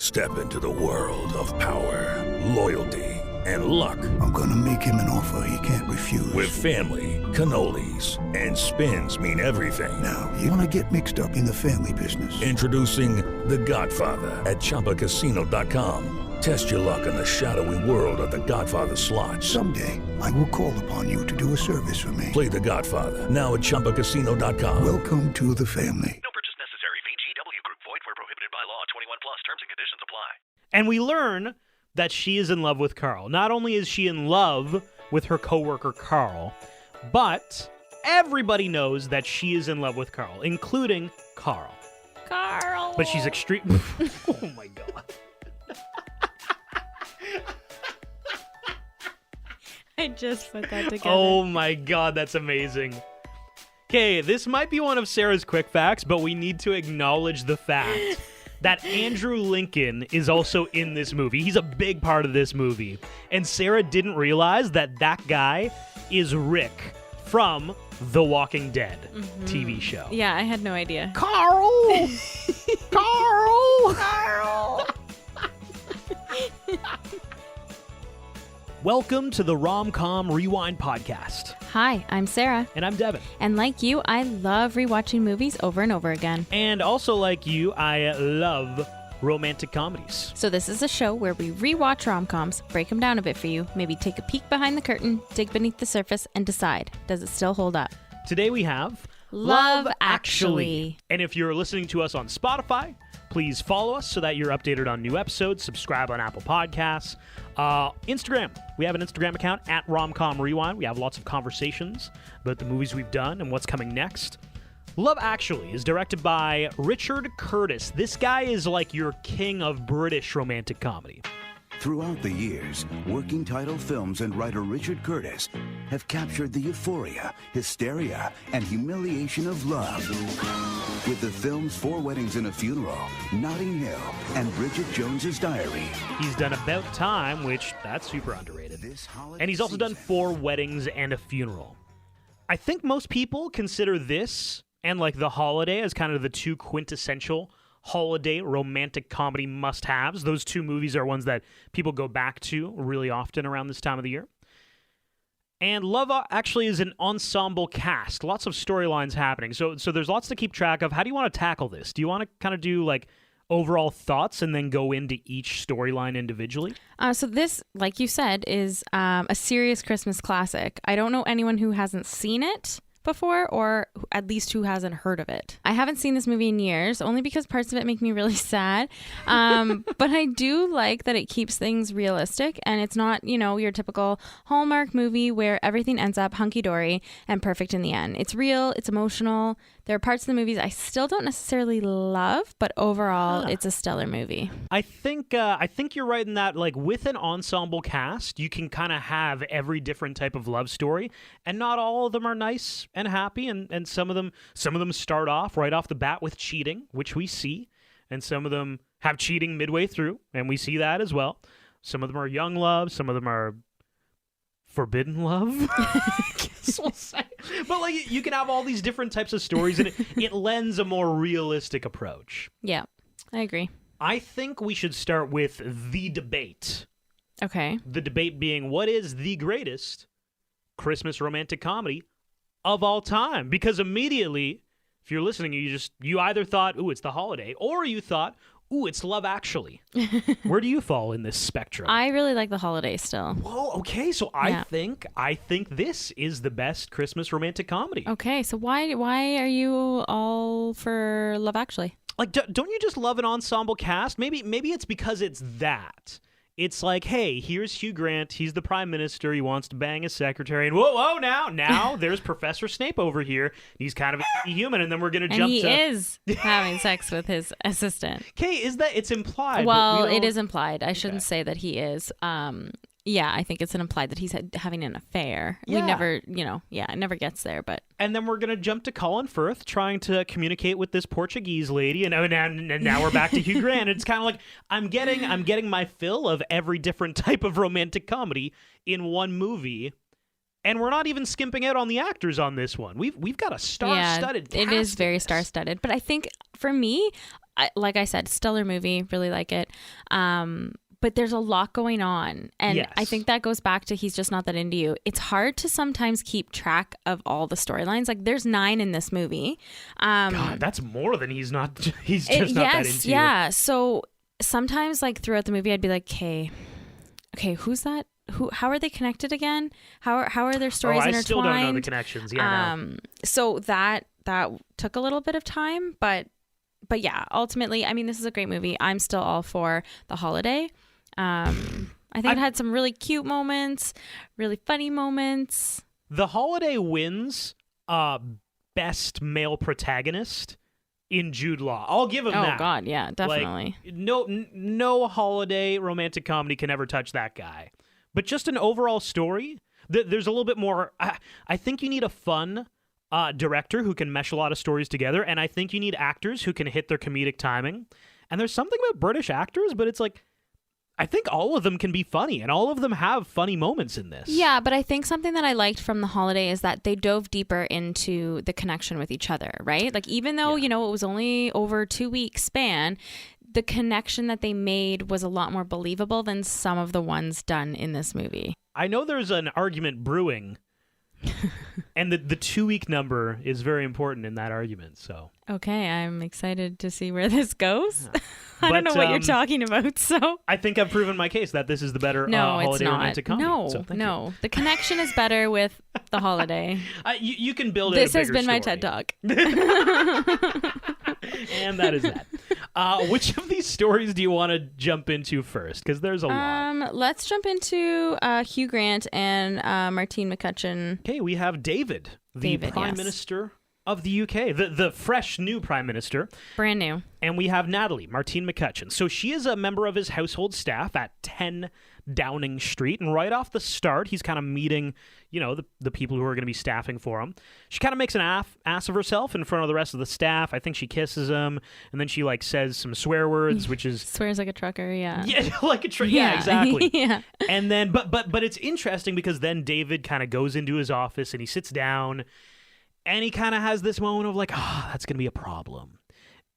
Step into the world of power, loyalty, and luck. I'm gonna make him an offer he can't refuse. With family, cannolis, and spins mean everything. Now, you wanna get mixed up in the family business. Introducing The Godfather at ChumbaCasino.com. Test your luck in the shadowy world of The Godfather slot. Someday, I will call upon you to do a service for me. Play The Godfather now at ChumbaCasino.com. Welcome to the family. No purchase necessary. VGW Group. Void where prohibited by law. 21 plus. Terms and conditions apply. And we learn that she is in love with Carl. Not only is she in love with her coworker Carl, but everybody knows that she is in love with Carl, including Carl. Carl. But she's extreme. Oh my god. I just put that together. Oh my god, that's amazing. Okay, this might be one of Sarah's quick facts, but we need to acknowledge the fact that Andrew Lincoln is also in this movie. He's a big part of this movie. And Sarah didn't realize that that guy is Rick from The Walking Dead TV show. Yeah, I had no idea. Carl! Carl! Carl! Welcome to the Rom-Com Rewind Podcast. Hi, I'm Sarah. And I'm Devin. And like you, I love rewatching movies over and over again. And also like you, I love romantic comedies. So this is a show where we rewatch rom-coms, break them down a bit for you, maybe take a peek behind the curtain, dig beneath the surface, and decide, does it still hold up? Today we have Love Actually. And if you're listening to us on Spotify, please follow us so that you're updated on new episodes. Subscribe on Apple Podcasts. Instagram. We have an Instagram account at Romcom Rewind. We have lots of conversations about the movies we've done and what's coming next. Love Actually is directed by Richard Curtis. This guy is like your king of British romantic comedy. Throughout the years, working title films and writer Richard Curtis have captured the euphoria, hysteria, and humiliation of love. With the films Four Weddings and a Funeral, Notting Hill, and Bridget Jones's Diary. He's done About Time, which that's super underrated. And he's also done Four Weddings and a Funeral. I think most people consider this and like The Holiday as kind of the two quintessential holiday romantic comedy must-haves. Those two movies are ones that people go back to really often around this time of the year. And Love Actually is an ensemble cast. Lots of storylines happening. So there's lots to keep track of. How do you want to tackle this? Do you want to kind of do like overall thoughts and then go into each storyline individually? So this, like you said, is a serious Christmas classic. I don't know anyone who hasn't seen it before, or at least who hasn't heard of it. I haven't seen this movie in years, only because parts of it make me really sad. But I do like that it keeps things realistic, and it's not, your typical Hallmark movie where everything ends up hunky-dory and perfect in the end. It's real, it's emotional. There are parts of the movies I still don't necessarily love, but overall, it's a stellar movie. I think you're right in that, like, with an ensemble cast, you can kind of have every different type of love story, and not all of them are nice and happy, and some of them start off right off the bat with cheating, which we see, and some of them have cheating midway through, and we see that as well. Some of them are young love, some of them are forbidden love, I guess we'll say. But like, you can have all these different types of stories, and it lends a more realistic approach. Yeah, I agree. I think we should start with the debate. Okay. The debate being, what is the greatest Christmas romantic comedy of all time? Because immediately, if you're listening, you either thought, ooh, it's The Holiday, or you thought, ooh, it's Love Actually. Where do you fall in this spectrum? I really like The Holiday still. Whoa, okay, so I think this is the best Christmas romantic comedy. Okay, so why are you all for Love Actually? Like, don't you just love an ensemble cast? Maybe it's because it's that. It's like, hey, here's Hugh Grant. He's the prime minister. He wants to bang his secretary. And whoa, now there's Professor Snape over here. He's kind of a human. And then we're going to jump to... And he is having sex with his assistant. Okay, it's implied? Well, it is implied. I shouldn't say that he is. Yeah, I think it's implied that he's having an affair. Yeah. We never, it never gets there, but... And then we're going to jump to Colin Firth trying to communicate with this Portuguese lady, and now we're back to Hugh Grant. It's kind of like, I'm getting my fill of every different type of romantic comedy in one movie, And we're not even skimping out on the actors on this one. We've got a star-studded cast. It is very star-studded. But I think for me, like I said, stellar movie. Really like it. But there's a lot going on. And Yes. I think that goes back to He's Just Not That Into You. It's hard to sometimes keep track of all the storylines. Like there's 9 in this movie. God, that's more than He's just not that into you. Yeah. So sometimes like throughout the movie, I'd be like, okay, who's that? How are they connected again? How are their stories intertwined? I still don't know the connections. Yeah, no. So that took a little bit of time, but yeah, ultimately, I mean, this is a great movie. I'm still all for The Holiday. I think it had some really cute moments, really funny moments. The Holiday wins best male protagonist in Jude Law. I'll give him that. Oh God, yeah, definitely. Like, no holiday romantic comedy can ever touch that guy. But just an overall story, there's a little bit more. I think you need a fun director who can mesh a lot of stories together, and I think you need actors who can hit their comedic timing. And there's something about British actors, but it's like, I think all of them can be funny, and all of them have funny moments in this. Yeah, but I think something that I liked from The Holiday is that they dove deeper into the connection with each other, right? Like even though, it was only over a 2-week span, the connection that they made was a lot more believable than some of the ones done in this movie. I know there's an argument brewing, and the 2-week number is very important in that argument. So okay, I'm excited to see where this goes. I don't know what you're talking about, so I think I've proven my case that this is the better holiday romantic comedy. No. The connection is better with The Holiday. You can build this a has been story. my TED Talk. And that is that. Which of these stories do you want to jump into first? Because there's a lot. Let's jump into Hugh Grant and Martine McCutcheon. Okay, we have David, the Prime Minister of the UK, the fresh new Prime Minister. Brand new. And we have Natalie, Martine McCutcheon. So she is a member of his household staff at 10 Downing Street. And right off the start, he's kind of meeting, the people who are going to be staffing for him. She kind of makes an ass of herself in front of the rest of the staff. I think she kisses him. And then she, says some swear words, which is... Swears like a trucker, yeah. Yeah, like a trucker. Yeah, exactly. Yeah. And then, but it's interesting because then David kind of goes into his office and he sits down and he kind of has this moment of that's going to be a problem.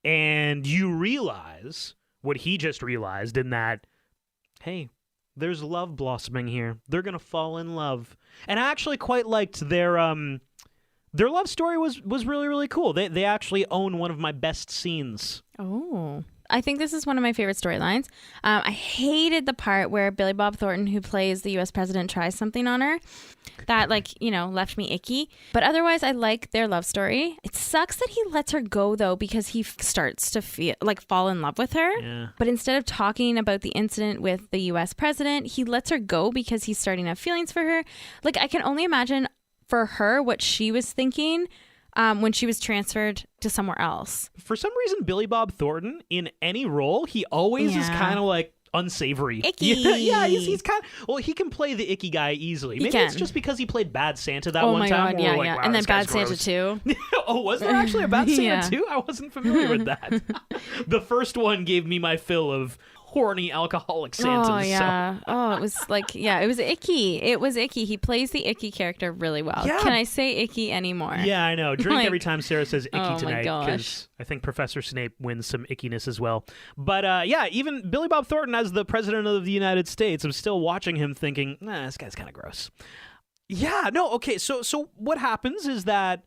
And you realize what he just realized in that, hey, there's love blossoming here. They're going to fall in love. And I actually quite liked their love story was really, really cool. They actually own one of my best scenes. Oh. I think this is one of my favorite storylines. I hated the part where Billy Bob Thornton, who plays the U.S. president, tries something on her that, left me icky. But otherwise, I like their love story. It sucks that he lets her go, though, because he starts to fall in love with her. Yeah. But instead of talking about the incident with the U.S. president, he lets her go because he's starting to have feelings for her. I can only imagine for her what she was thinking when she was transferred to somewhere else. For some reason, Billy Bob Thornton, in any role, he always is kind of unsavory. Icky. Yeah, he's kind of... Well, he can play the icky guy easily. Maybe it's just because he played Bad Santa that one time. Oh my God, yeah. Wow, and then Bad gross. Santa too. Oh, was there actually a Bad Santa too? I wasn't familiar with that. The first one gave me my fill of horny alcoholic Santas. Oh, yeah. Oh, it was it was icky. It was icky. He plays the icky character really well. Yeah. Can I say icky anymore? Yeah, I know. Drink every time Sarah says icky oh tonight, because I think Professor Snape wins some ickiness as well. But even Billy Bob Thornton as the President of the United States, I'm still watching him thinking, this guy's kind of gross. Yeah, no, okay, so what happens is that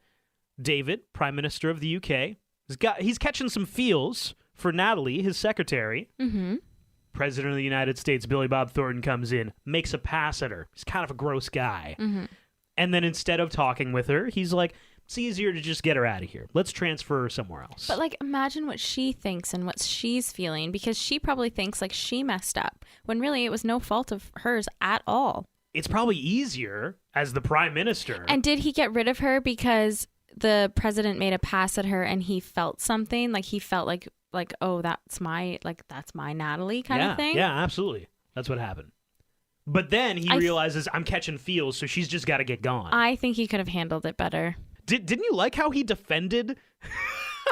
David, Prime Minister of the UK, he's catching some feels for Natalie, his secretary. Mm-hmm. President of the United States, Billy Bob Thornton, comes in, makes a pass at her. He's kind of a gross guy. Mm-hmm. And then instead of talking with her, he's like, it's easier to just get her out of here. Let's transfer her somewhere else. But imagine what she thinks and what she's feeling, because she probably thinks she messed up when really it was no fault of hers at all. It's probably easier as the Prime Minister. And did he get rid of her because the president made a pass at her and he felt something? He felt like, oh, that's my Natalie kind of thing? Yeah, absolutely. That's what happened. But then he realizes I'm catching feels, so she's just got to get gone. I think he could have handled it better. Didn't you like how he defended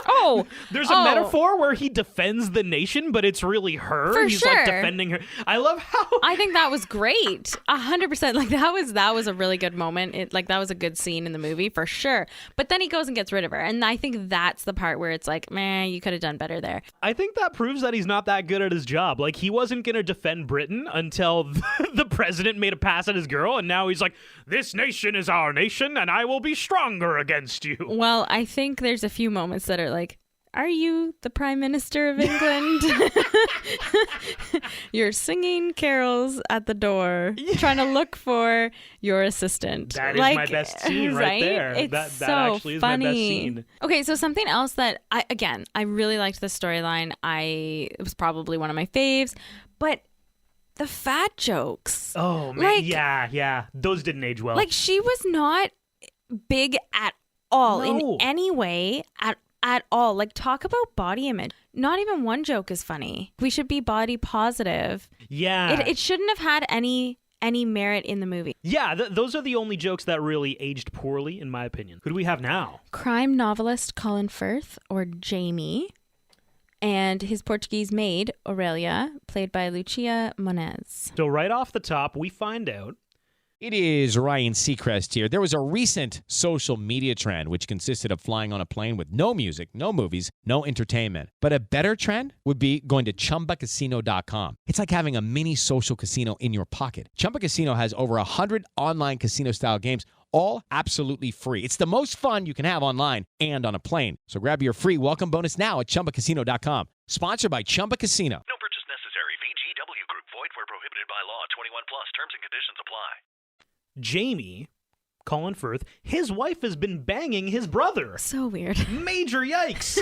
Oh, There's a metaphor where he defends the nation, but it's really her. For He's sure. like defending her. I love how I think that was great. 100%. Like that was a really good moment. That was a good scene in the movie for sure. But then he goes and gets rid of her. And I think that's the part where it's like, man, you could have done better there. I think that proves that he's not that good at his job. Like, he wasn't going to defend Britain until the president made a pass at his girl, and now he's like, this nation is our nation, and I will be stronger against you. Well, I think there's a few moments that are like, are you the Prime Minister of England? You're singing carols at the door, trying to look for your assistant. That is my best scene right there. It's that so actually funny. is my best scene. Okay, so something else that I really liked the storyline. It was probably one of my faves, but the fat jokes. Oh, man. Like, yeah. Those didn't age well. Like, she was not big at all No. in any way at all. Like, talk about body image. Not even one joke is funny. We should be body positive. Yeah. It shouldn't have had any merit in the movie. Yeah, those are the only jokes that really aged poorly, in my opinion. Who do we have now? Crime novelist Colin Firth, or Jamie, and his Portuguese maid, Aurelia, played by Lucia Moniz. So right off the top, we find out. It is Ryan Seacrest here. There was a recent social media trend which consisted of flying on a plane with no music, no movies, no entertainment. But a better trend would be going to ChumbaCasino.com. It's like having a mini social casino in your pocket. Chumba Casino has over 100 online casino-style games, all absolutely free. It's the most fun you can have online and on a plane. So grab your free welcome bonus now at ChumbaCasino.com. Sponsored by Chumba Casino. No purchase necessary. VGW Group. Void where prohibited by law. 21 plus. Terms and conditions apply. Jamie, Colin Firth, his wife has been banging his brother. So weird. Major yikes.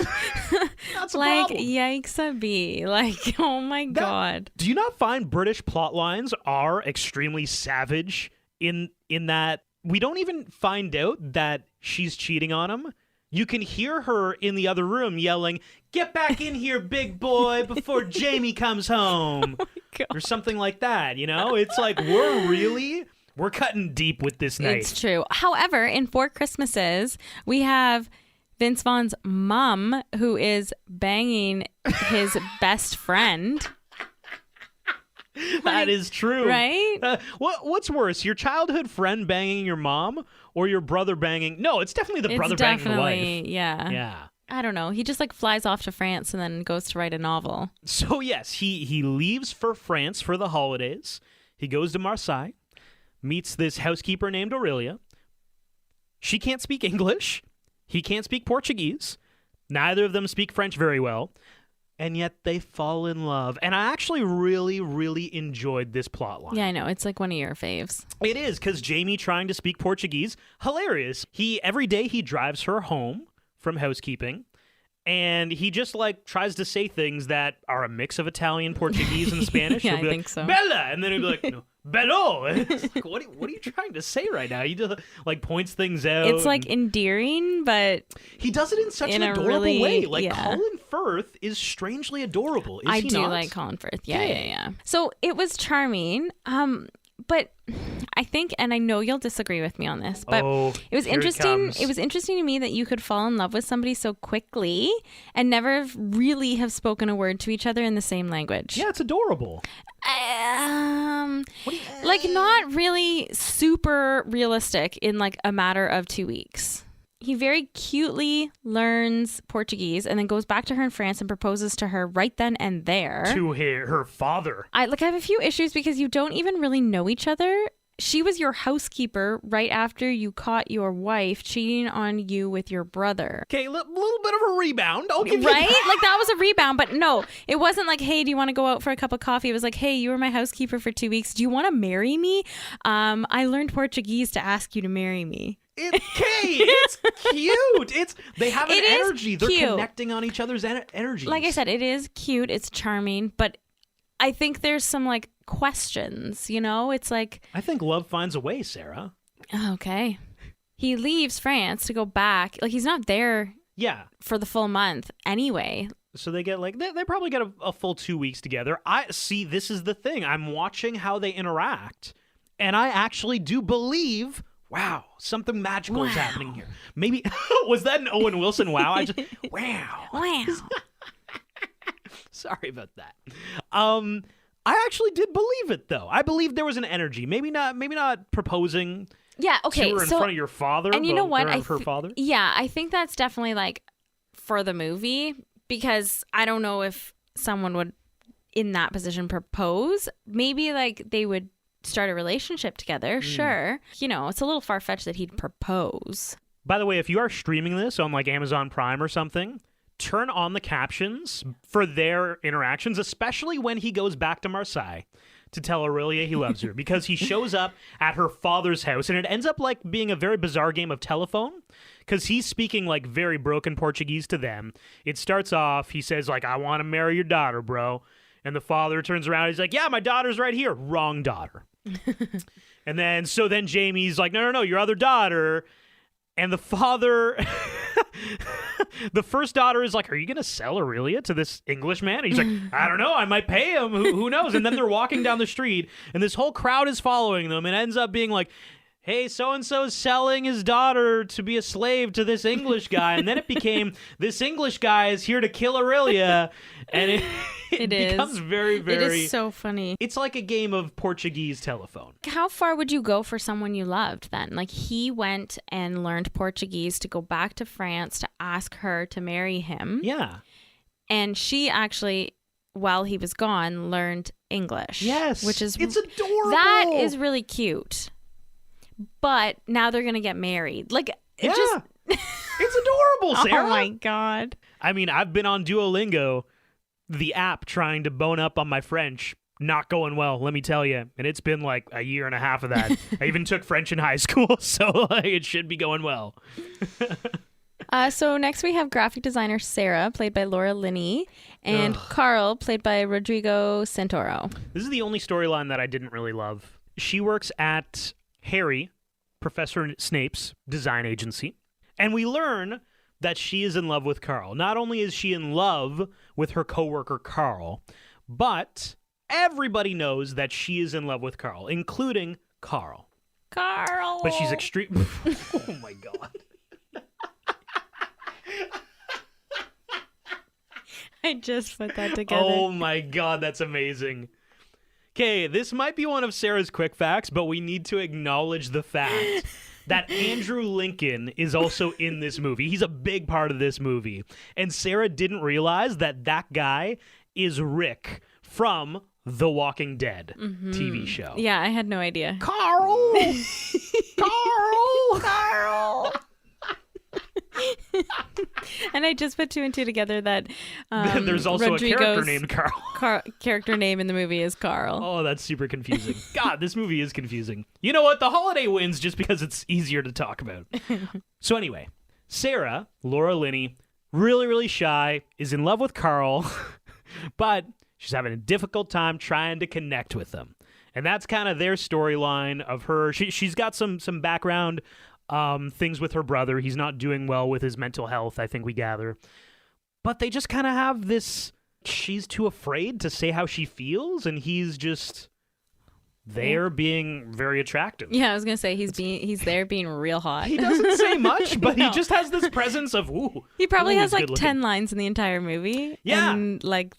That's a Like, problem. yikes a bee. Like, oh my God. Do you not find British plot lines are extremely savage in that we don't even find out that she's cheating on him? You can hear her in the other room yelling, "Get back in here, big boy, before Jamie comes home." God. Or something like that, you know? It's like, we're cutting deep with this night. It's true. However, in Four Christmases, we have Vince Vaughn's mom who is banging his best friend. That is true. Right? What's worse, your childhood friend banging your mom or your brother banging? No, it's definitely the brother banging the wife. Yeah. Yeah. I don't know. He just like flies off to France and then goes to write a novel. So yes, he leaves for France for the holidays. He goes to Marseille, meets this housekeeper named Aurelia. She can't speak English. He can't speak Portuguese. Neither of them speak French very well. And yet they fall in love. And I actually really, really enjoyed this plot line. Yeah, I know. It's like one of your faves. It is, because Jamie trying to speak Portuguese, hilarious. Every day he drives her home from housekeeping, and he just like tries to say things that are a mix of Italian, Portuguese, and Spanish. Yeah, He'll be I like, think so. Bella, and then he'll be like, no, bello. And it's like, what are you trying to say right now? He just like points things out. It's like endearing, but he does it in such in an a adorable really- way. Like yeah. Colin Firth is strangely adorable. Is I he do not? like Colin Firth. Yeah, Okay. yeah. So it was charming. But I think, and I know you'll disagree with me on this, but it was here interesting. comes. It was interesting to me that you could fall in love with somebody so quickly and never really have spoken a word to each other in the same language. Yeah, it's adorable. Like not really super realistic in like a matter of 2 weeks. He very cutely learns Portuguese and then goes back to her in France and proposes to her right then and there. To her father. I have a few issues because you don't even really know each other. She was your housekeeper right after you caught your wife cheating on you with your brother. Okay, little bit of a rebound. I'll give you Right? that. Like that was a rebound, but no, it wasn't like, hey, do you want to go out for a cup of coffee? It was like, hey, you were my housekeeper for 2 weeks. Do you want to marry me? I learned Portuguese to ask you to marry me. It's cute. They have an It is energy. They're cute. connecting on each other's energies. Like I said, it is cute. It's charming, but I think there's some like questions, you know? It's like, I think love finds a way, Sarah. okay. He leaves France to go back. Like he's not there Yeah. for the full month anyway. So they get like they probably get a full 2 weeks together. I see. This is the thing. I'm watching how they interact, and I actually do believe wow, something magical is happening here. Maybe, was that an Owen Wilson wow? Wow. Wow. Sorry about that. I actually did believe it, though. I believe there was an energy. Maybe not proposing Yeah, okay. to her in front of your father. And you know what? Or her father. Yeah, I think that's definitely like for the movie, because I don't know if someone would in that position propose. Maybe like they would start a relationship together. Sure. You know, it's a little far-fetched that he'd propose. By the way, if you are streaming this on like Amazon Prime or something, turn on the captions for their interactions, especially when he goes back to Marseille to tell Aurelia he loves her, because he shows up at her father's house, and it ends up like being a very bizarre game of telephone, because he's speaking like very broken Portuguese to them. It starts off, he says like, I want to marry your daughter, bro. And the father turns around, he's like, yeah, my daughter's right here. Wrong daughter. And then Jamie's like, no, your other daughter. And the father, the first daughter is like, are you going to sell Aurelia to this Englishman? And he's like, I don't know. I might pay him. Who knows? And then they're walking down the street, and this whole crowd is following them, and ends up being like, hey, so-and-so's selling his daughter to be a slave to this English guy. And then it became, this English guy is here to kill Aurelia. And it becomes very, very... It is so funny. It's like a game of Portuguese telephone. How far would you go for someone you loved then? Like, he went and learned Portuguese to go back to France to ask her to marry him. Yeah. And she actually, while he was gone, learned English. Yes. Which is... It's adorable. That is really cute. But now they're going to get married. Like, it just... It's adorable, Sarah. Oh, my God. I mean, I've been on Duolingo, the app, trying to bone up on my French. Not going well, let me tell you. And it's been like a year and a half of that. I even took French in high school, so like, it should be going well. So next we have graphic designer Sarah, played by Laura Linney, and Carl, played by Rodrigo Santoro. This is the only storyline that I didn't really love. She works at Harry, Professor Snape's design agency, and we learn that she is in love with Carl. Not only is she in love with her coworker Carl, but everybody knows that she is in love with Carl, including Carl. Carl! But she's extreme... Oh my God. I just put that together. Oh my God, that's amazing. Okay, this might be one of Sarah's quick facts, but we need to acknowledge the fact that Andrew Lincoln is also in this movie. He's a big part of this movie. And Sarah didn't realize that that guy is Rick from The Walking Dead TV show. Yeah, I had no idea. Carl! Carl! Carl! And I just put two and two together that there's also Rodrigo's a character named Carl. Character name in the movie is Carl. Oh, that's super confusing. God, this movie is confusing. You know what? The holiday wins just because it's easier to talk about. So anyway, Sarah, Laura Linney, really, really shy, is in love with Carl, but she's having a difficult time trying to connect with him. And that's kind of their storyline of her. She's got some background things with her brother. He's not doing well with his mental health, I think we gather. But they just kind of have this, she's too afraid to say how she feels, and he's just there being very attractive. Yeah, I was gonna say he's there being real hot. He doesn't say much, but No. he just has this presence of, ooh. He probably has he's like good looking. 10 lines in the entire movie. Yeah. And like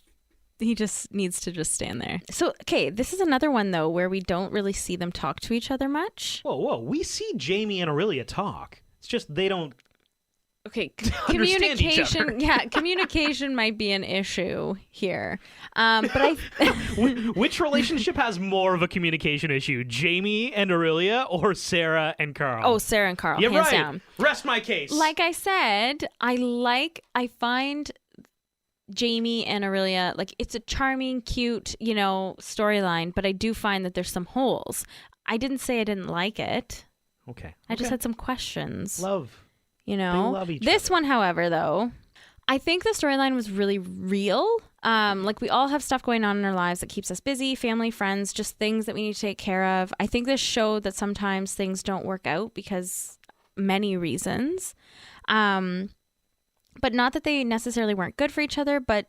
he just needs to just stand there. So, okay, this is another one though where we don't really see them talk to each other much. Whoa. We see Jamie and Aurelia talk. It's just they don't. Okay, Understand each other. communication. Yeah, communication might be an issue here. But I. Which relationship has more of a communication issue, Jamie and Aurelia or Sarah and Carl? Oh, Sarah and Carl, yeah, hands right. down. Rest my case. Like I said, I find Jamie and Aurelia, like, it's a charming, cute, storyline, but I do find that there's some holes. I didn't say I didn't like it. Okay. I just had some questions. Love. They love each This other. one, however, though, I think the storyline was really real. Like, we all have stuff going on in our lives that keeps us busy, family, friends, just things that we need to take care of. I think this showed that sometimes things don't work out because many reasons. But not that they necessarily weren't good for each other, but,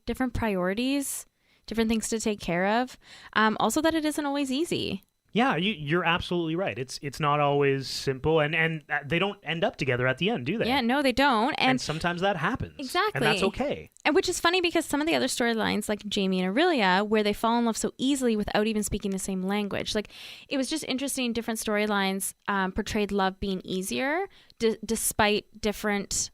different priorities, different things to take care of. Also that it isn't always easy. Yeah, you're absolutely right. It's not always simple, and they don't end up together at the end, do they? Yeah, no, they don't. And sometimes that happens. Exactly. And that's okay. And which is funny because some of the other storylines, like Jamie and Aurelia, where they fall in love so easily without even speaking the same language. Like, it was just interesting. Different storylines portrayed love being easier despite different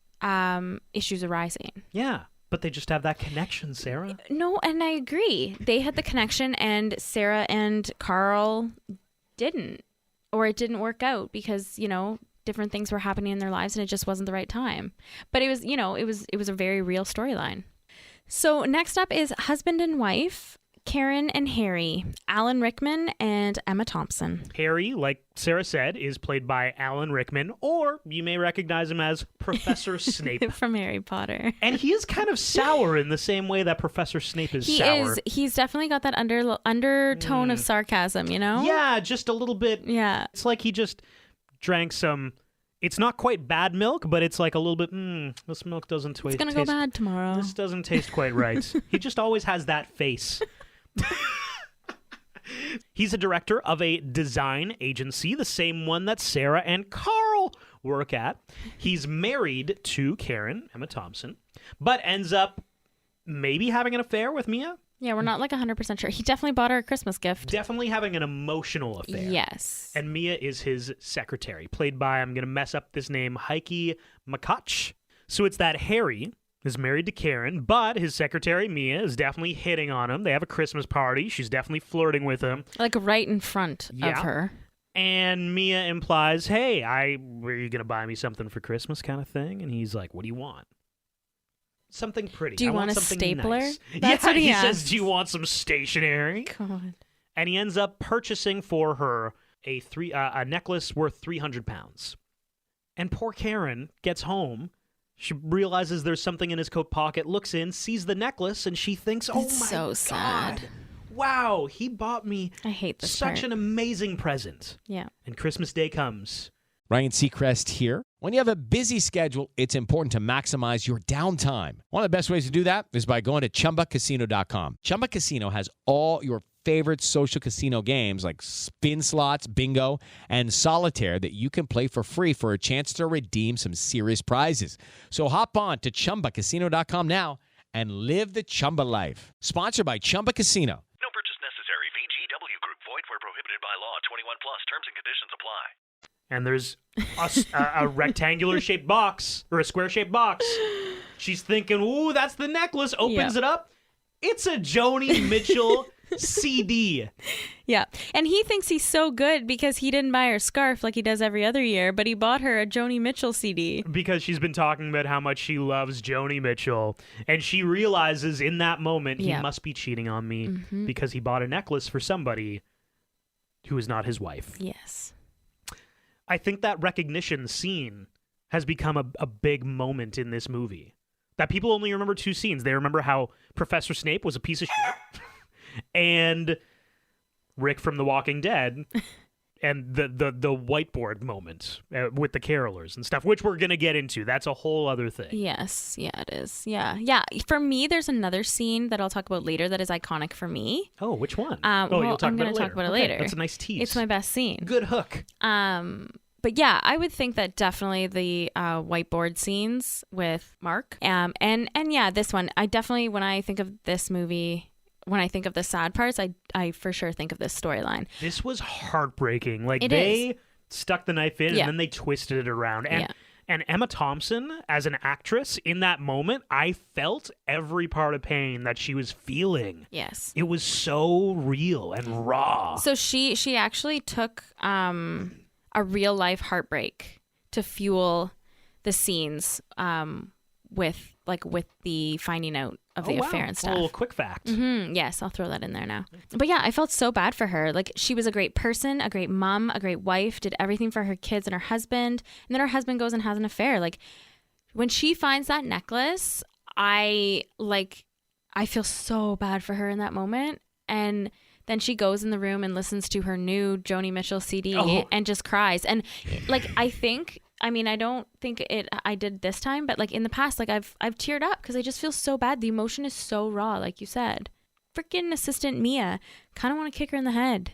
issues arising. Yeah. But they just have that connection, Sarah. No, and I agree. They had the connection, and Sarah and Carl didn't. Or it didn't work out because, different things were happening in their lives and it just wasn't the right time. But it was, it was a very real storyline. So next up is husband and wife, Karen and Harry, Alan Rickman and Emma Thompson. Harry, like Sarah said, is played by Alan Rickman, or you may recognize him as Professor Snape. From Harry Potter. And he is kind of sour in the same way that Professor Snape is sour. He's definitely got that undertone of sarcasm, Yeah, just a little bit. Yeah. It's like he just drank some... It's not quite bad milk, but it's like a little bit, this milk doesn't taste... It's going to go bad tomorrow. This doesn't taste quite right. He just always has that face. He's a director of a design agency, the same one that Sarah and Carl work at. He's married to Karen, Emma Thompson, but ends up maybe having an affair with Mia. Yeah, we're not like 100% sure. He definitely bought her a Christmas gift. Definitely having an emotional affair. Yes. And Mia is his secretary, played by, I'm going to mess up this name, Heike Makach. So it's that Harry is married to Karen, but his secretary, Mia, is definitely hitting on him. They have a Christmas party. She's definitely flirting with him. Like right in front of her. And Mia implies, hey, are you going to buy me something for Christmas kind of thing? And he's like, what do you want? Something pretty. Do you want a stapler? Nice. That's what he says, do you want some stationery? God. And he ends up purchasing for her a necklace worth 300 pounds. And poor Karen gets home. She realizes there's something in his coat pocket, looks in, sees the necklace, and she thinks, oh it's my so God. Sad. Wow, he bought me I hate this such part. an amazing present. Yeah. And Christmas Day comes. Ryan Seacrest here. When you have a busy schedule, it's important to maximize your downtime. One of the best ways to do that is by going to ChumbaCasino.com. Chumba Casino has all your favorite social casino games like spin slots, bingo, and solitaire that you can play for free for a chance to redeem some serious prizes. So hop on to ChumbaCasino.com now and live the Chumba life. Sponsored by Chumba Casino. No purchase necessary. VGW Group. Void where prohibited by law. 21 plus. Terms and conditions apply. And there's a rectangular-shaped box, or a square-shaped box. She's thinking, ooh, that's the necklace. Opens it up. It's a Joni Mitchell CD. Yeah. And he thinks he's so good because he didn't buy her scarf like he does every other year, but he bought her a Joni Mitchell CD. Because she's been talking about how much she loves Joni Mitchell. And she realizes in that moment he must be cheating on me because he bought a necklace for somebody who is not his wife. Yes. I think that recognition scene has become a big moment in this movie. That people only remember two scenes. They remember how Professor Snape was a piece of shit and Rick from The Walking Dead and the whiteboard moment with the carolers and stuff, which we're going to get into. That's a whole other thing. Yes. Yeah, it is. Yeah. Yeah. For me, there's another scene that I'll talk about later that is iconic for me. Oh, which one? Well, you'll talk I'm going to talk about it later. That's a nice tease. It's my best scene. Good hook. But yeah, I would think that definitely the whiteboard scenes with Mark. And yeah, this one, I definitely, when I think of this movie, when I think of the sad parts, I for sure think of this storyline. This was heartbreaking. Like they stuck the knife in and then they twisted it around. And Emma Thompson, as an actress, in that moment, I felt every part of pain that she was feeling. Yes. It was so real and raw. So she actually took a real life heartbreak to fuel the scenes with the finding out of the affair and stuff. A little quick fact. Yes, I'll throw that in there now. But yeah, I felt so bad for her. Like, she was a great person, a great mom, a great wife, did everything for her kids and her husband. And then her husband goes and has an affair. Like, when she finds that necklace, I feel so bad for her in that moment. And then she goes in the room and listens to her new Joni Mitchell CD and just cries. And like, I don't think I did this time, but like in the past, like I've teared up because I just feel so bad. The emotion is so raw, like you said. Freaking assistant Mia, kind of want to kick her in the head.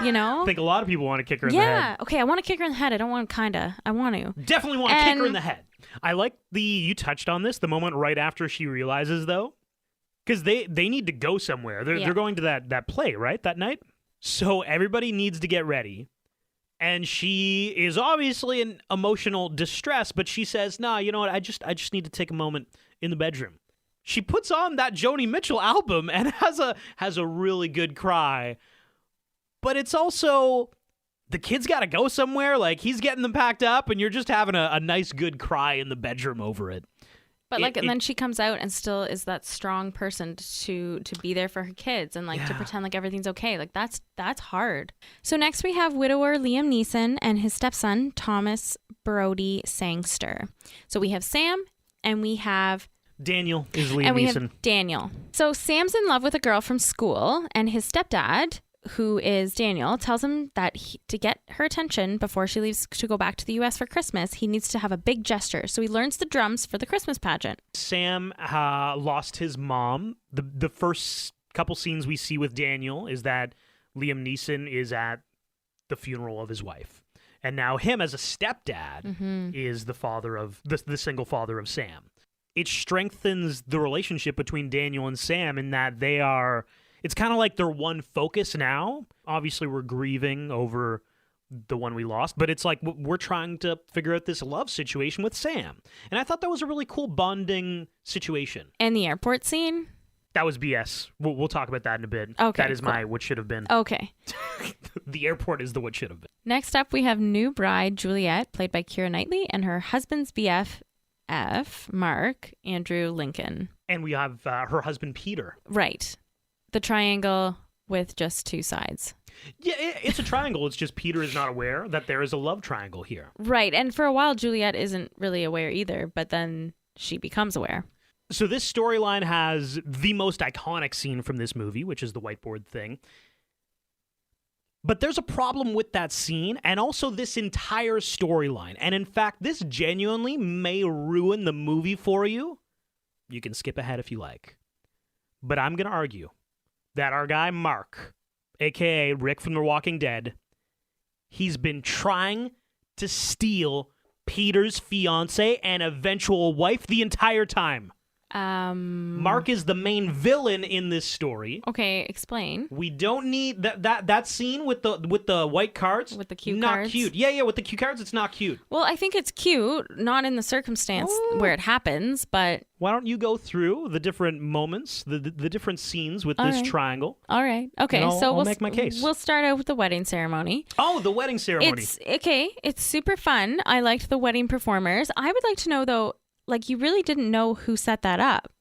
You know? I think a lot of people want to kick her in the head. Yeah. Okay, I want to kick her in the head. I don't want kinda. I want to. Definitely want to kick her in the head. I like you touched on this, the moment right after she realizes, though, because they need to go somewhere. They're going to that play, right, that night? So everybody needs to get ready. And she is obviously in emotional distress, but she says, "Nah, you know what? I just need to take a moment in the bedroom." She puts on that Joni Mitchell album and has a really good cry. But it's also, the kid's got to go somewhere. Like, he's getting them packed up, and you're just having a nice good cry in the bedroom over it. But and then she comes out and still is that strong person to be there for her kids and to pretend like everything's okay. Like that's hard. So next we have widower Liam Neeson and his stepson Thomas Brody Sangster. So we have Sam and we have Daniel is Liam and we Neeson. have Daniel. So Sam's in love with a girl from school, and his stepdad, who is Daniel, tells him that to get her attention before she leaves to go back to the U.S. for Christmas, he needs to have a big gesture. So he learns the drums for the Christmas pageant. Sam lost his mom. The first couple scenes we see with Daniel is that Liam Neeson is at the funeral of his wife. And now him as a stepdad is the father of the single father of Sam. It strengthens the relationship between Daniel and Sam in that it's kind of like their one focus now. Obviously, we're grieving over the one we lost, but it's like we're trying to figure out this love situation with Sam. And I thought that was a really cool bonding situation. And the airport scene? That was BS. We'll talk about that in a bit. Okay, that is my what should have been. Okay. The airport is the what should have been. Next up, we have new bride Juliet, played by Keira Knightley, and her husband's BFF, Mark, Andrew Lincoln. And we have her husband, Peter. Right. The triangle with just two sides. Yeah, it's a triangle. It's just Peter is not aware that there is a love triangle here. Right. And for a while, Juliet isn't really aware either, but then she becomes aware. So this storyline has the most iconic scene from this movie, which is the whiteboard thing. But there's a problem with that scene and also this entire storyline. And in fact, this genuinely may ruin the movie for you. You can skip ahead if you like. But I'm going to argue that our guy Mark, a.k.a. Rick from The Walking Dead, he's been trying to steal Peter's fiancée and eventual wife the entire time. Mark is the main villain in this story. Okay, explain. We don't need that scene with the white cards. With the cue not cards. Not cute. Yeah, with the cue cards, it's not cute. Well, I think it's cute, not in the circumstance where it happens, but... Why don't you go through the different moments, the different scenes with this triangle? All right. Okay, I'll make my case. We'll start out with the wedding ceremony. Oh, the wedding ceremony. It's super fun. I liked the wedding performers. I would like to know, though, you really didn't know who set that up.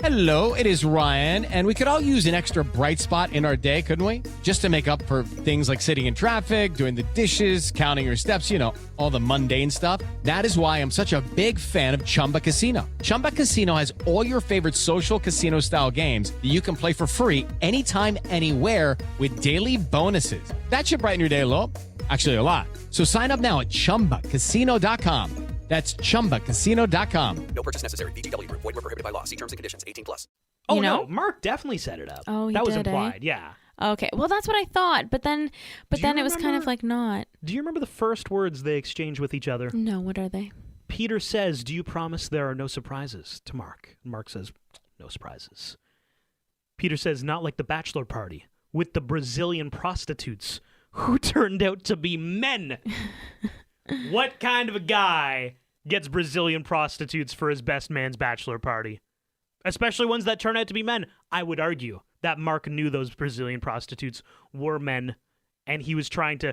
Hello, it is Ryan, and we could all use an extra bright spot in our day, couldn't we? Just to make up for things like sitting in traffic, doing the dishes, counting your steps, all the mundane stuff. That is why I'm such a big fan of Chumba Casino. Chumba Casino has all your favorite social casino-style games that you can play for free anytime, anywhere with daily bonuses. That should brighten your day a little. Actually, a lot. So sign up now at ChumbaCasino.com. That's ChumbaCasino.com. No purchase necessary. VGW Group. Void where prohibited by law. See terms and conditions. 18+. Oh, no. Mark definitely set it up. Oh, that was did, implied. Yeah. Okay. Well, that's what I thought. But then it was kind of not. Do you remember the first words they exchange with each other? No. What are they? Peter says, "Do you promise there are no surprises?" to Mark. Mark says, "No surprises." Peter says, "Not like the bachelor party with the Brazilian prostitutes who turned out to be men." What kind of a guy gets Brazilian prostitutes for his best man's bachelor party? Especially ones that turn out to be men. I would argue that Mark knew those Brazilian prostitutes were men, and he was trying to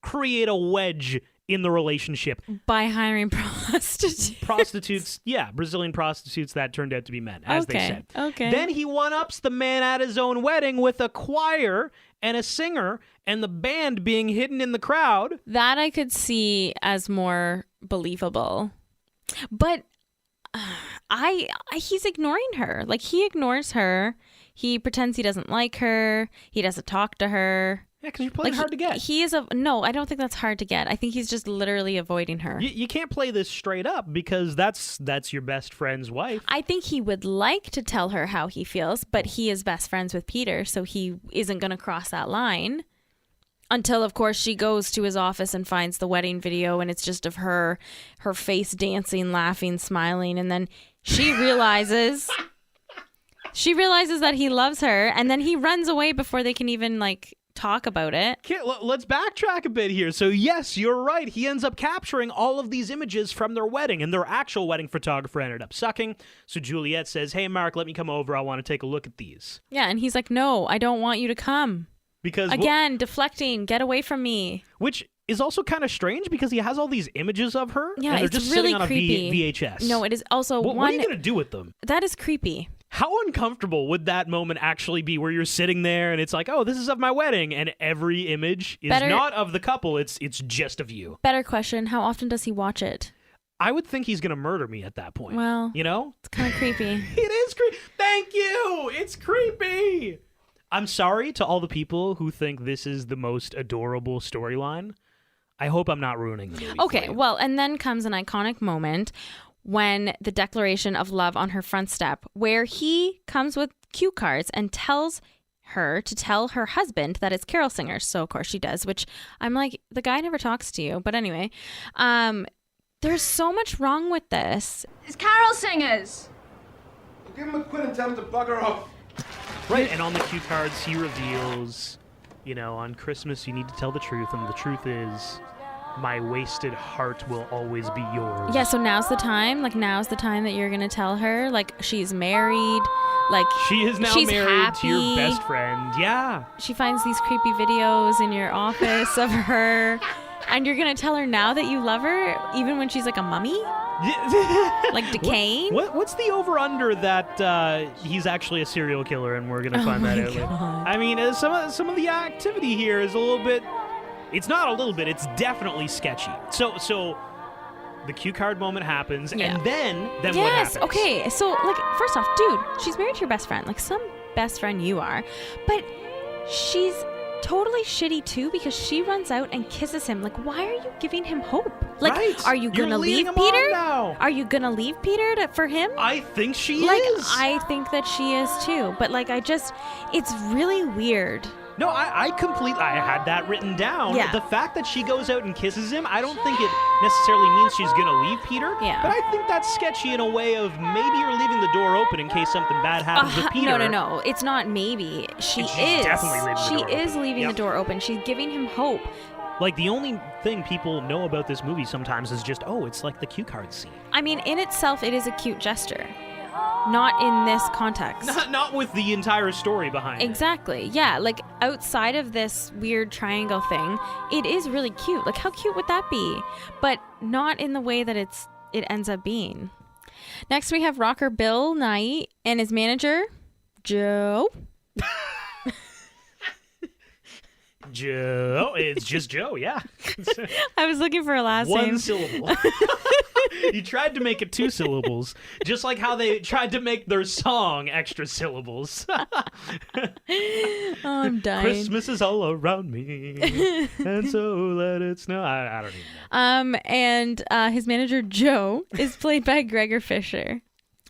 create a wedge in the relationship. By hiring prostitutes. Prostitutes, yeah, Brazilian prostitutes that turned out to be men, as they said. Okay. Then he one-ups the man at his own wedding with a choir and a singer and the band being hidden in the crowd. That I could see as more believable. But he's ignoring her. He ignores her. He pretends he doesn't like her. He doesn't talk to her. Yeah, because you're playing hard to get. No, I don't think that's hard to get. I think he's just literally avoiding her. You can't play this straight up because that's your best friend's wife. I think he would like to tell her how he feels, but he is best friends with Peter, so he isn't going to cross that line. Until, of course, she goes to his office and finds the wedding video, and it's just of her face dancing, laughing, smiling, and then she realizes that he loves her, and then he runs away before they can even talk about it. Okay, let's backtrack a bit here. So yes, you're right. He ends up capturing all of these images from their wedding, and their actual wedding photographer ended up sucking. So Juliet says, "Hey, Mark, let me come over. I want to take a look at these." Yeah, and he's like, "No, I don't want you to come." Because again, deflecting, get away from me. Which is also kind of strange because he has all these images of her. Yeah, and they're it's just really sitting on a creepy. VHS. No, it is also What are you going to do with them? That is creepy. How uncomfortable would that moment actually be where you're sitting there and it's like, oh, this is of my wedding, and every image is not of the couple, it's just of you. Better question, how often does he watch it? I would think he's going to murder me at that point. Well, you know? It's kind of creepy. It is creepy. Thank you. It's creepy. I'm sorry to all the people who think this is the most adorable storyline. I hope I'm not ruining the movie. Okay, well, and then comes an iconic moment when the declaration of love on her front step, where he comes with cue cards and tells her to tell her husband that it's carol singers. So, of course, she does, which I'm like, the guy never talks to you. But anyway, there's so much wrong with this. It's carol singers. Give him a quid and tell him to bugger off. Right, and on the cue cards, he reveals, on Christmas you need to tell the truth, and the truth is, my wasted heart will always be yours. Yeah, so now's the time. Now's the time that you're going to tell her. She's married. She is now she's married happy. to your best friend. Yeah. She finds these creepy videos in your office of her, and you're going to tell her now that you love her, even when she's like a mummy? Decaying? What's the over-under that he's actually a serial killer, and we're going to find that out later? I mean, some of the activity here is a little bit... It's not a little bit, it's definitely sketchy. So the cue card moment happens, and then what happens? Yes, okay. So, first off, dude, she's married to your best friend. Some best friend you are. But she's totally shitty, too, because she runs out and kisses him. Why are you giving him hope? Right. Are you going to leave Peter? Are you going to leave Peter for him? I think she is. I think that she is, too. But, it's really weird. No, I had that written down. Yeah. The fact that she goes out and kisses him, I don't think it necessarily means she's going to leave Peter. Yeah. But I think that's sketchy in a way of maybe you're leaving the door open in case something bad happens with Peter. No. It's not maybe. She's definitely leaving the door open. She is leaving the door open. She's giving him hope. The only thing people know about this movie sometimes is just, it's like the cue card scene. I mean, in itself, it is a cute gesture. Not in this context. Not with the entire story behind it. Exactly. Yeah, outside of this weird triangle thing, it is really cute. How cute would that be? But not in the way that it ends up being. Next, we have rocker Bill Nye and his manager, Joe. Joe. It's just Joe, yeah. I was looking for a last name. One syllable. You tried to make it 2 syllables, just like how they tried to make their song extra syllables. Oh, I'm dying. Christmas is all around me, and so let it snow. I don't even know. And his manager, Joe, is played by Gregor Fisher.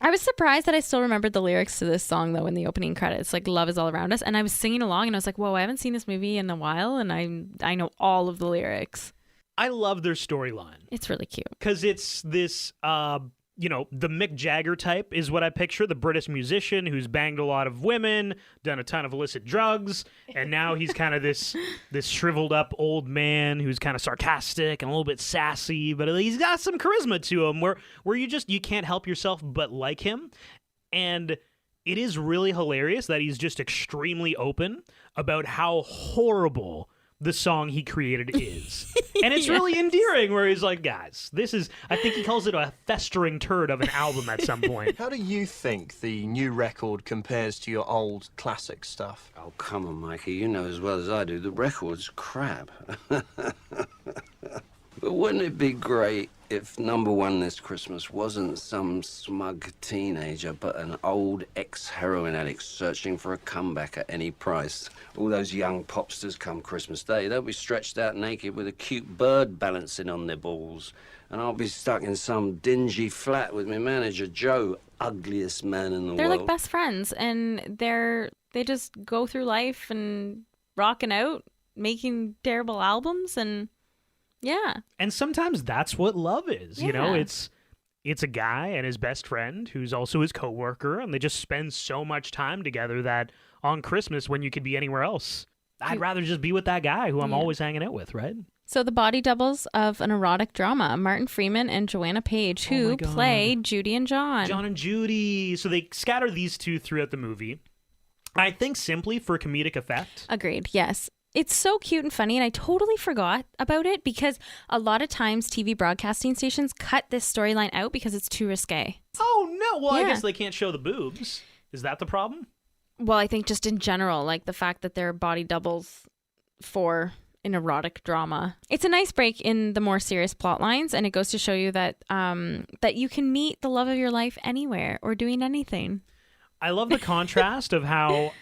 I was surprised that I still remembered the lyrics to this song, though, in the opening credits, love is all around us. And I was singing along, and I was like, whoa, I haven't seen this movie in a while, and I know all of the lyrics. I love their storyline. It's really cute. Because it's this, the Mick Jagger type is what I picture, the British musician who's banged a lot of women, done a ton of illicit drugs, and now he's kind of this shriveled up old man who's kind of sarcastic and a little bit sassy, but he's got some charisma to him where you can't help yourself but like him. And it is really hilarious that he's just extremely open about how horrible the song he created is. And it's really endearing where he's like, guys, I think he calls it a festering turd of an album at some point. How do you think the new record compares to your old classic stuff? Oh, come on, Mikey. You know as well as I do, the record's crap. But wouldn't it be great if number one this Christmas wasn't some smug teenager, but an old ex-heroin addict searching for a comeback at any price? All those young popsters come Christmas Day, they'll be stretched out naked with a cute bird balancing on their balls. And I'll be stuck in some dingy flat with my manager, Joe, ugliest man in the world. They're like best friends, and they just go through life and rocking out making terrible albums, and yeah. And sometimes that's what love is. Yeah. You know, it's a guy and his best friend who's also his coworker, and they just spend so much time together that on Christmas, when you could be anywhere else, I'd rather just be with that guy who I'm always hanging out with, right? So the body doubles of an erotic drama, Martin Freeman and Joanna Page, who play Judy and John. John and Judy. So they scatter these two throughout the movie. I think simply for comedic effect. Agreed, yes. It's so cute and funny, and I totally forgot about it because a lot of times TV broadcasting stations cut this storyline out because it's too risque. Oh, no. Well, I guess they can't show the boobs. Is that the problem? Well, I think just in general, like the fact that they're body doubles for an erotic drama. It's a nice break in the more serious plot lines, and it goes to show you that that you can meet the love of your life anywhere or doing anything. I love the contrast of how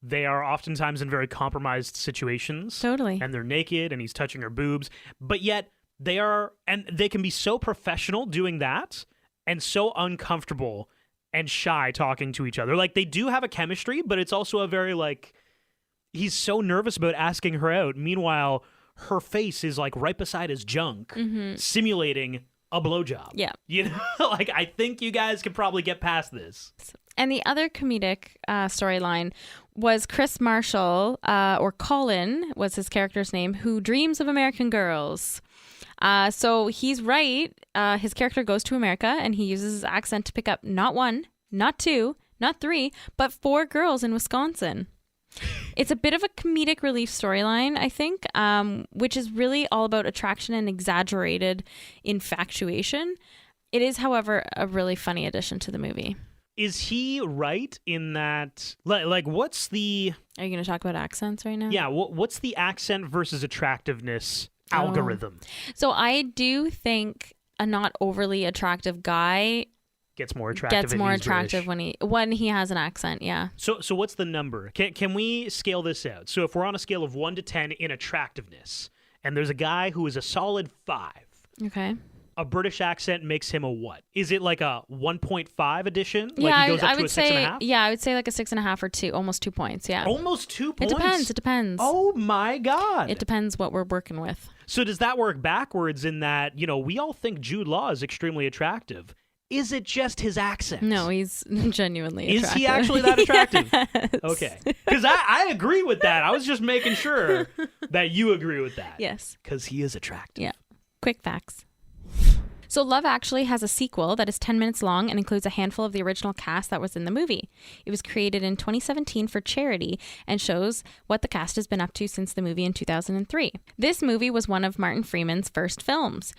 they are oftentimes in very compromised situations. Totally. And they're naked and he's touching her boobs, but yet they can be so professional doing that and so uncomfortable and shy talking to each other. Like, they do have a chemistry, but it's also a very, like, he's so nervous about asking her out. Meanwhile, her face is, like, right beside his junk, simulating a blowjob. Yeah. You know, like, I think you guys can probably get past this. And the other comedic storyline was Chris Marshall, or Colin was his character's name, who dreams of American girls. So he's right. His character goes to America and he uses his accent to pick up not one, not two, not three, but 4 girls in Wisconsin. It's a bit of a comedic relief storyline, I think, which is really all about attraction and exaggerated infatuation. It is, however, a really funny addition to the movie. Is he right in that, like, what's the... Are you going to talk about accents right now? Yeah, what's the accent versus attractiveness algorithm? So I do think a not overly attractive guy gets more attractive when he has an accent, yeah. So what's the number? Can we scale this out? So if we're on a scale of 1 to 10 in attractiveness, and there's a guy who is a solid 5. Okay. A British accent makes him a what? Is it like a 1.5 edition? Like yeah, he goes up I to would a say 6.5? Yeah, I would say like a 6.5 or 2, almost 2 points. Yeah, almost 2 points. It depends. Oh my God! It depends what we're working with. So does that work backwards in that, you know, we all think Jude Law is extremely attractive? Is it just his accent? No, he's genuinely attractive. Is he actually that attractive? Yes. Okay. Because I agree with that. I was just making sure that you agree with that. Yes. Because he is attractive. Yeah. Quick facts. So Love Actually has a sequel that is 10 minutes long and includes a handful of the original cast that was in the movie. It was created in 2017 for charity and shows what the cast has been up to since the movie in 2003. This movie was one of Martin Freeman's first films.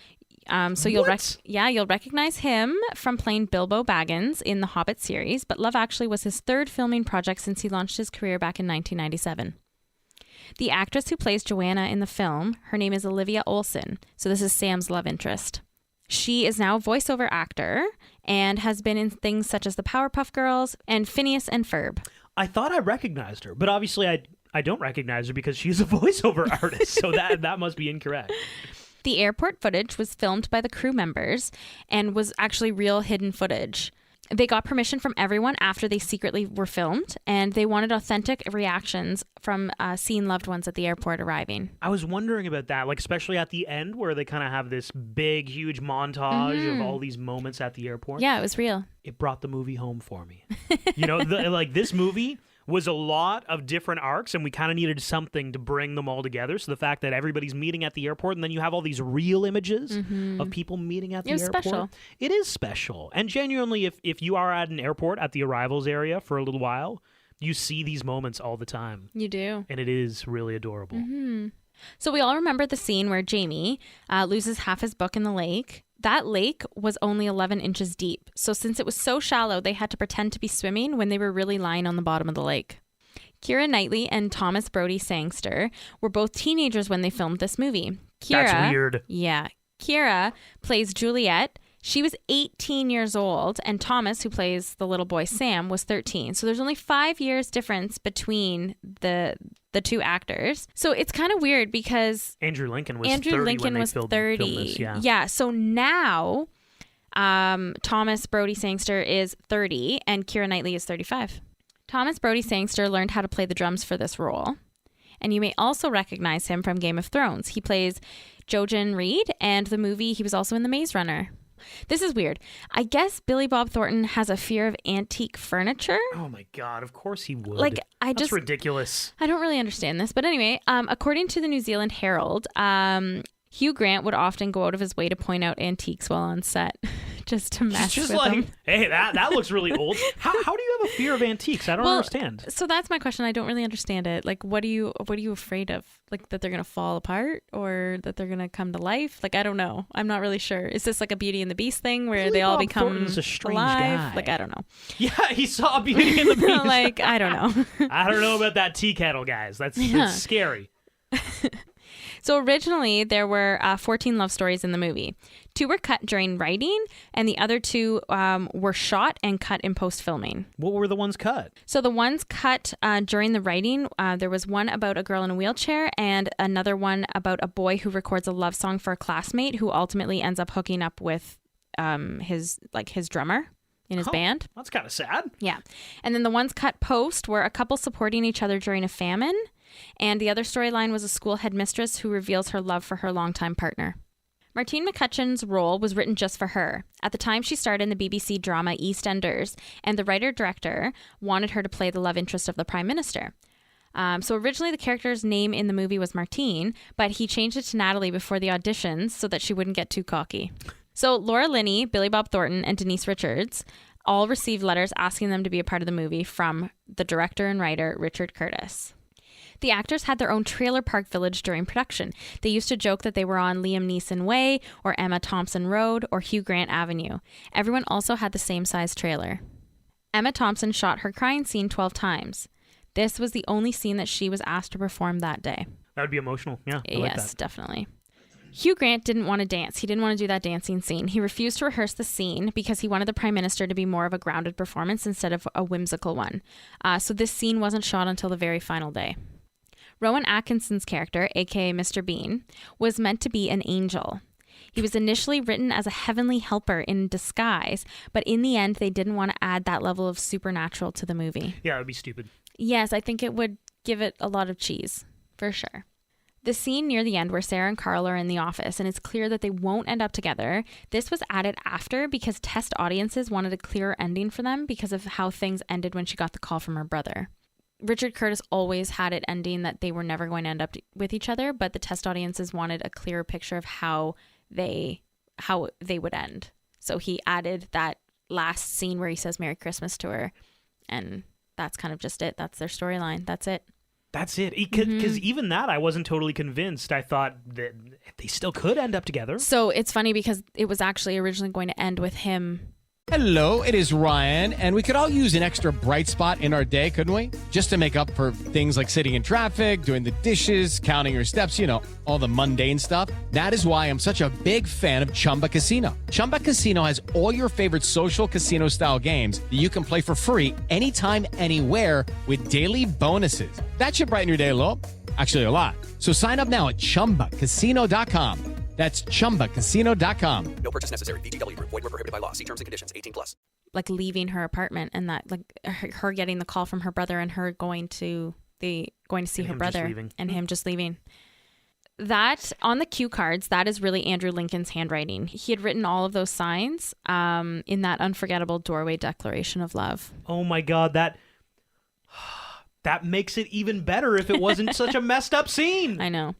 So you'll recognize him from playing Bilbo Baggins in the Hobbit series, but Love Actually was his 3rd filming project since he launched his career back in 1997. The actress who plays Joanna in the film, her name is Olivia Olson, so this is Sam's love interest. She is now a voiceover actor and has been in things such as the Powerpuff Girls and Phineas and Ferb. I thought I recognized her, but obviously I don't recognize her because she's a voiceover artist, so that must be incorrect. The airport footage was filmed by the crew members and was actually real hidden footage. They got permission from everyone after they secretly were filmed, and they wanted authentic reactions from seeing loved ones at the airport arriving. I was wondering about that, like especially at the end where they kind of have this big, huge montage of all these moments at the airport. Yeah, it was real. It brought the movie home for me. You know, like this movie was a lot of different arcs, and we kind of needed something to bring them all together. So the fact that everybody's meeting at the airport, and then you have all these real images of people meeting at the airport. Special. It is special. And genuinely, if you are at an airport at the arrivals area for a little while, you see these moments all the time. You do. And it is really adorable. Mm-hmm. So we all remember the scene where Jamie loses half his book in the lake. That lake was only 11 inches deep. So since it was so shallow, they had to pretend to be swimming when they were really lying on the bottom of the lake. Keira Knightley and Thomas Brody Sangster were both teenagers when they filmed this movie. That's weird. Yeah. Keira plays Juliet. She was 18 years old, and Thomas, who plays the little boy Sam, was 13. So there's only 5 years difference between the two actors. So it's kind of weird because Andrew Lincoln was 30 when they filmed this, yeah. So now Thomas Brody Sangster is 30 and Keira Knightley is 35. Thomas Brody Sangster learned how to play the drums for this role. And you may also recognize him from Game of Thrones. He plays Jojen Reed, and the movie, he was also in The Maze Runner. This is weird. I guess Billy Bob Thornton has a fear of antique furniture. Oh my God, of course he would. Like, That's ridiculous. I don't really understand this. But anyway, according to the New Zealand Herald, Hugh Grant would often go out of his way to point out antiques while on set, just to mess with them. Hey, that looks really old. How do you have a fear of antiques? I don't understand. So that's my question. I don't really understand it. Like, what are you afraid of? Like, that they're gonna fall apart or that they're gonna come to life? Like, I don't know. I'm not really sure. Is this like a Beauty and the Beast thing where they all become Thornton's a strange alive? guy. Like, I don't know. Yeah, he saw Beauty and the Beast. Like, I don't know. I don't know about that tea kettle, guys. That's scary. So originally, there were 14 love stories in the movie. 2 were cut during writing, and the other 2 were shot and cut in post-filming. What were the ones cut? So the ones cut during the writing, there was one about a girl in a wheelchair and another one about a boy who records a love song for a classmate who ultimately ends up hooking up with his drummer in his band. That's kind of sad. Yeah. And then the ones cut post were a couple supporting each other during a famine. And the other storyline was a school headmistress who reveals her love for her longtime partner. Martine McCutcheon's role was written just for her. At the time, she starred in the BBC drama EastEnders, and the writer-director wanted her to play the love interest of the Prime Minister. So originally, the character's name in the movie was Martine, but he changed it to Natalie before the auditions so that she wouldn't get too cocky. So Laura Linney, Billy Bob Thornton, and Denise Richards all received letters asking them to be a part of the movie from the director and writer, Richard Curtis. The actors had their own trailer park village during production. They used to joke that they were on Liam Neeson Way or Emma Thompson Road or Hugh Grant Avenue. Everyone also had the same size trailer. Emma Thompson shot her crying scene 12 times. This was the only scene that she was asked to perform that day. That would be emotional. Yeah. I like Yes, that. definitely. Hugh Grant didn't want to dance. He didn't want to do that dancing scene. He refused to rehearse the scene because he wanted the Prime Minister to be more of a grounded performance instead of a whimsical one. So this scene wasn't shot until the very final day. Rowan Atkinson's character, aka Mr. Bean, was meant to be an angel. He was initially written as a heavenly helper in disguise, but in the end, they didn't want to add that level of supernatural to the movie. Yeah, it would be stupid. Yes, I think it would give it a lot of cheese, for sure. The scene near the end where Sarah and Carl are in the office and it's clear that they won't end up together, this was added after because test audiences wanted a clearer ending for them because of how things ended when she got the call from her brother. Richard Curtis always had it ending that they were never going to end up with each other, but the test audiences wanted a clearer picture of how they would end. So he added that last scene where he says Merry Christmas to her, and that's kind of just it. That's their storyline. That's it. That's it. Because even that, I wasn't totally convinced. I thought that they still could end up together. So it's funny because it was actually originally going to end with him. Hello, it is Ryan, and we could all use an extra bright spot in our day, couldn't we? Just to make up for things like sitting in traffic, doing the dishes, counting your steps, you know, all the mundane stuff. That is why I'm such a big fan of Chumba Casino. Chumba Casino has all your favorite social casino-style games that you can play for free anytime, anywhere with daily bonuses. That should brighten your day a little. Actually, a lot. So sign up now at ChumbaCasino.com. That's ChumbaCasino.com. No purchase necessary. VGW Group. Void where prohibited by law. See terms and conditions. 18+. Like leaving her apartment and that, like her getting the call from her brother and her going to see her brother and him just leaving. That on the cue cards, that is really Andrew Lincoln's handwriting. He had written all of those signs in that unforgettable doorway declaration of love. Oh my God, that makes it even better if it wasn't such a messed up scene. I know.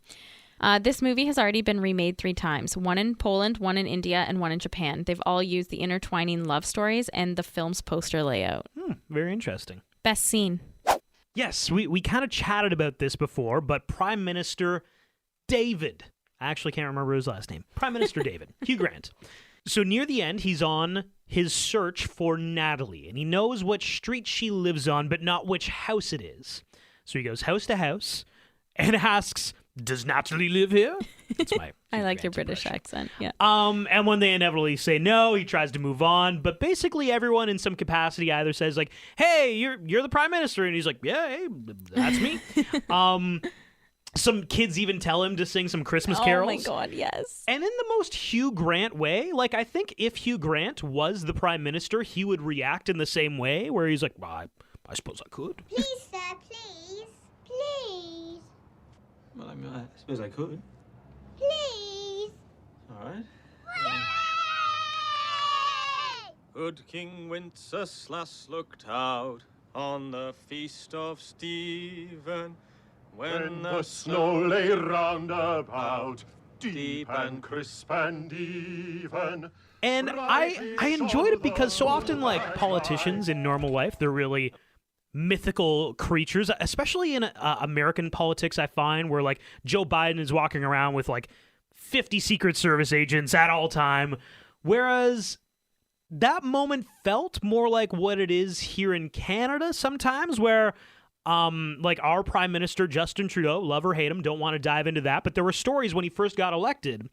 This movie has already been remade 3 times, one in Poland, one in India, and one in Japan. They've all used the intertwining love stories and the film's poster layout. Very interesting. Best scene. Yes, we kind of chatted about this before, but Prime Minister David, I actually can't remember his last name, Prime Minister David, Hugh Grant. So near the end, he's on his search for Natalie, and he knows which street she lives on, but not which house it is. So he goes house to house and asks, does Natalie live here? That's my I like your British accent. Yeah. And when they inevitably say no, he tries to move on. But basically, everyone in some capacity either says like, "Hey, you're the Prime Minister," and he's like, "Yeah, hey, that's me." Some kids even tell him to sing some Christmas carols. Oh my God, yes. And in the most Hugh Grant way, like I think if Hugh Grant was the Prime Minister, he would react in the same way, where he's like, well, I suppose I could. Please, sir, please. Please. Suppose I could. Please. All right. Good King Wenceslas looked out on the feast of Stephen when the snow lay round about, deep and crisp and even. And I enjoyed it because so often, like, politicians in normal life, they're really mythical creatures, especially in American politics, I find, where, like, Joe Biden is walking around with, like, 50 Secret Service agents at all time, whereas that moment felt more like what it is here in Canada sometimes, where like our Prime Minister, Justin Trudeau, love or hate him, don't want to dive into that, but there were stories when he first got elected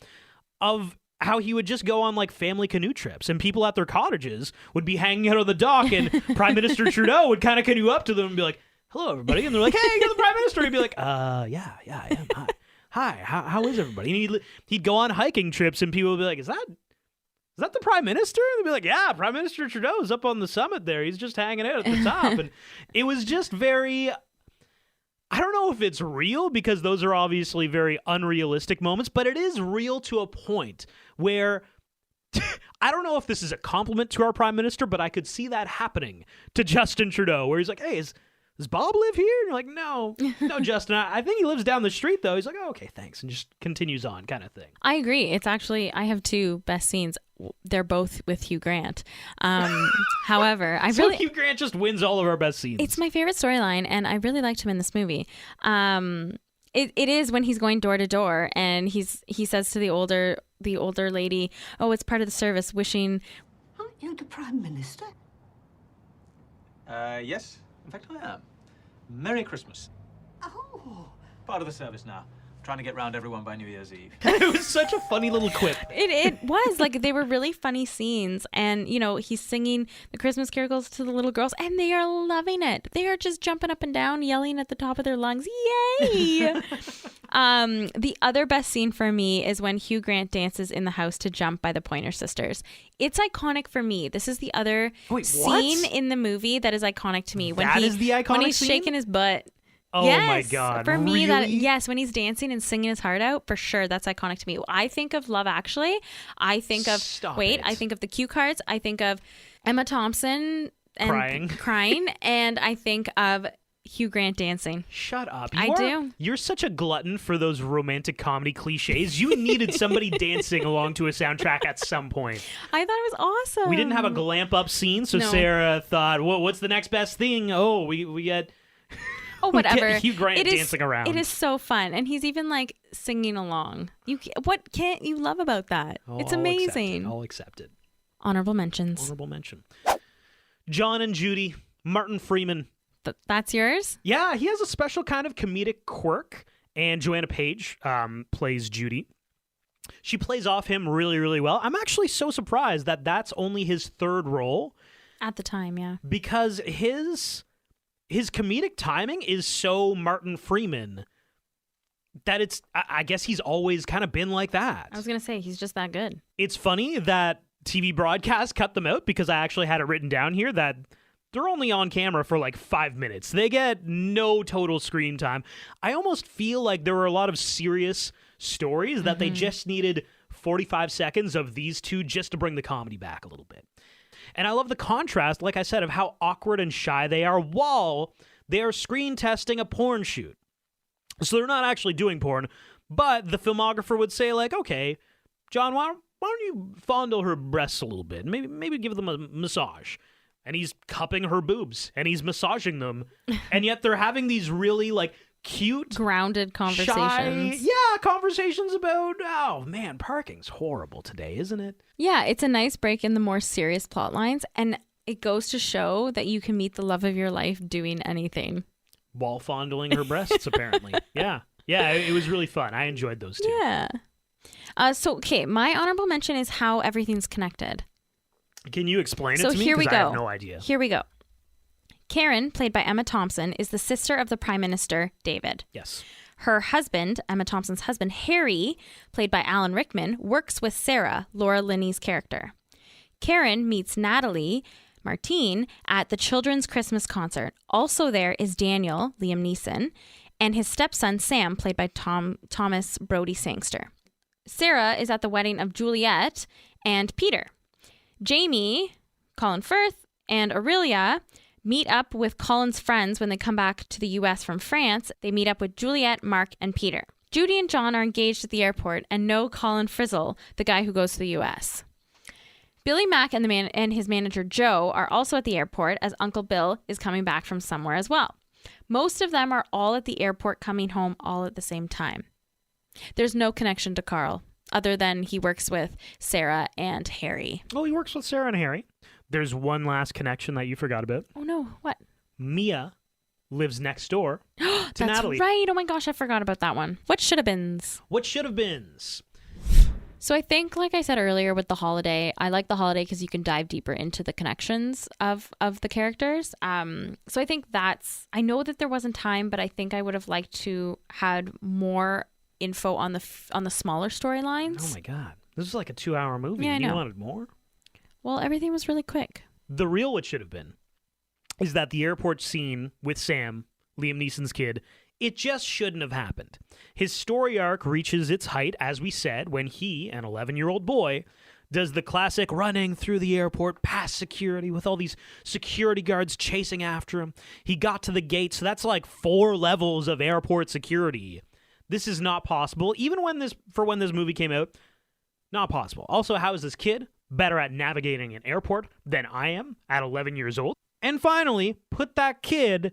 of how he would just go on like family canoe trips and people at their cottages would be hanging out on the dock and Prime Minister Trudeau would kind of canoe up to them and be like, hello, everybody. And they're like, hey, you're the Prime Minister. He'd be like, yeah, I am. Hi, how is everybody? And he'd go on hiking trips and people would be like, is that the Prime Minister? And they'd be like, yeah, Prime Minister Trudeau's up on the summit there. He's just hanging out at the top. And it was just very, I don't know if it's real because those are obviously very unrealistic moments, but it is real to a point where I don't know if this is a compliment to our Prime Minister, but I could see that happening to Justin Trudeau where he's like, hey, does Bob live here? And you're like, no, Justin. I think he lives down the street, though. He's like, oh, okay, thanks, and just continues on kind of thing. I agree. It's actually, I have two best scenes. They're both with Hugh Grant. However, Hugh Grant just wins all of our best scenes. It's my favorite storyline, and I really liked him in this movie. It is when he's going door to door, and he says to the older lady, oh, it's part of the service, wishing... Aren't you the Prime Minister? Yes. In fact, I am. Merry Christmas. Oh. Part of the service now. Trying to get round everyone by New Year's Eve. It was such a funny little quip. It was. Like, they were really funny scenes. And, you know, he's singing the Christmas carols to the little girls, and they are loving it. They are just jumping up and down, yelling at the top of their lungs. Yay! The other best scene for me is when Hugh Grant dances in the house to Jump by the Pointer Sisters. It's iconic for me. This is the other scene in the movie that is iconic to me. When is the iconic when he's scene? shaking his butt. Oh my God. For me, really? when he's dancing and singing his heart out, for sure, that's iconic to me. I think of Love Actually. I think of I think of the cue cards. I think of Emma Thompson and crying, and I think of Hugh Grant dancing. Shut up. I do. You're such a glutton for those romantic comedy cliches. You needed somebody dancing along to a soundtrack at some point. I thought it was awesome. We didn't have a glamp up scene, so Sarah thought, what's the next best thing? Oh, we got... Oh, whatever. Hugh Grant dancing around. It is so fun. And he's even like singing along. What can't you love about that? It's amazing. I'll accept it. Honorable mentions. Honorable mention. John and Judy, Martin Freeman. That's yours? Yeah, he has a special kind of comedic quirk. And Joanna Page plays Judy. She plays off him really, really well. I'm actually so surprised that that's only his third role. At the time, yeah. Because his comedic timing is so Martin Freeman that I guess he's always kind of been like that. I was going to say, he's just that good. It's funny that TV broadcasts cut them out because I actually had it written down here that they're only on camera for like 5 minutes. They get no total screen time. I almost feel like there were a lot of serious stories that they just needed 45 seconds of these two just to bring the comedy back a little bit. And I love the contrast, like I said, of how awkward and shy they are while they are screen testing a porn shoot. So they're not actually doing porn, but the filmographer would say, like, okay, John, why don't you fondle her breasts a little bit? Maybe give them a massage. And he's cupping her boobs, and he's massaging them. And yet they're having these really, like, cute, grounded conversations. Conversations about, oh man, parking's horrible today, isn't it? Yeah, it's a nice break in the more serious plot lines, and it goes to show that you can meet the love of your life doing anything. While fondling her breasts, apparently. Yeah, it was really fun. I enjoyed those two. Yeah. Okay, my honorable mention is how everything's connected. Can you explain it to me? Here we go. I have no idea. Here we go. Karen, played by Emma Thompson, is the sister of the Prime Minister, David. Yes. Her husband, Emma Thompson's husband, Harry, played by Alan Rickman, works with Sarah, Laura Linney's character. Karen meets Natalie Martine at the children's Christmas concert. Also there is Daniel, Liam Neeson, and his stepson, Sam, played by Thomas Brody Sangster. Sarah is at the wedding of Juliet and Peter. Jamie, Colin Firth, and Aurelia meet up with Colin's friends when they come back to the U.S. from France. They meet up with Juliet, Mark, and Peter. Judy and John are engaged at the airport and know Colin Frizzle, the guy who goes to the U.S. Billy Mack and his manager Joe are also at the airport as Uncle Bill is coming back from somewhere as well. Most of them are all at the airport coming home all at the same time. There's no connection to Carl other than he works with Sarah and Harry. Oh, he works with Sarah and Harry. There's one last connection that you forgot about. Oh, no. What? Mia lives next door to That's Natalie. right. Oh, my gosh. I forgot about that one. What should have beens? What should have beens? So I think, like I said earlier with The Holiday, I like The Holiday because you can dive deeper into the connections of the characters. So I think I know that there wasn't time, but I think I would have liked to had more info on the smaller storylines. Oh my God. This is like a 2-hour movie. Yeah, I know. You wanted more? Well, everything was really quick. The real what should have been is that the airport scene with Sam, Liam Neeson's kid, it just shouldn't have happened. His story arc reaches its height, as we said, when he, an 11-year-old boy, does the classic running through the airport past security with all these security guards chasing after him. He got to the gate, so that's like 4 levels of airport security. This is not possible, even when this movie came out. Not possible. Also, how is this kid better at navigating an airport than I am at 11 years old? And finally, put that kid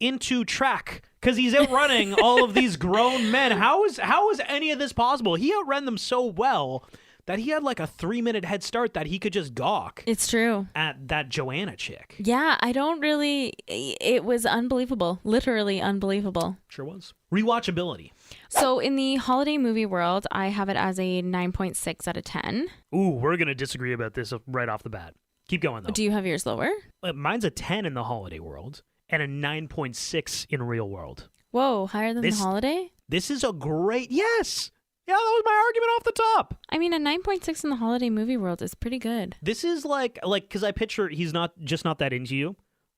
into track because he's outrunning all of these grown men. How is any of this possible? He outran them so well that he had like a 3-minute head start that he could just gawk. It's true. At that Joanna chick. Yeah, it was unbelievable. Literally unbelievable. Sure was. Rewatchability. So in the holiday movie world, I have it as a 9.6 out of 10. Ooh, we're going to disagree about this right off the bat. Keep going, though. Do you have yours lower? Mine's a 10 in the holiday world and a 9.6 in real world. Whoa, higher than the holiday? This is a great... Yes! Yeah, that was my argument off the top. I mean, a 9.6 in the holiday movie world is pretty good. This is like, because I picture he's not that into you.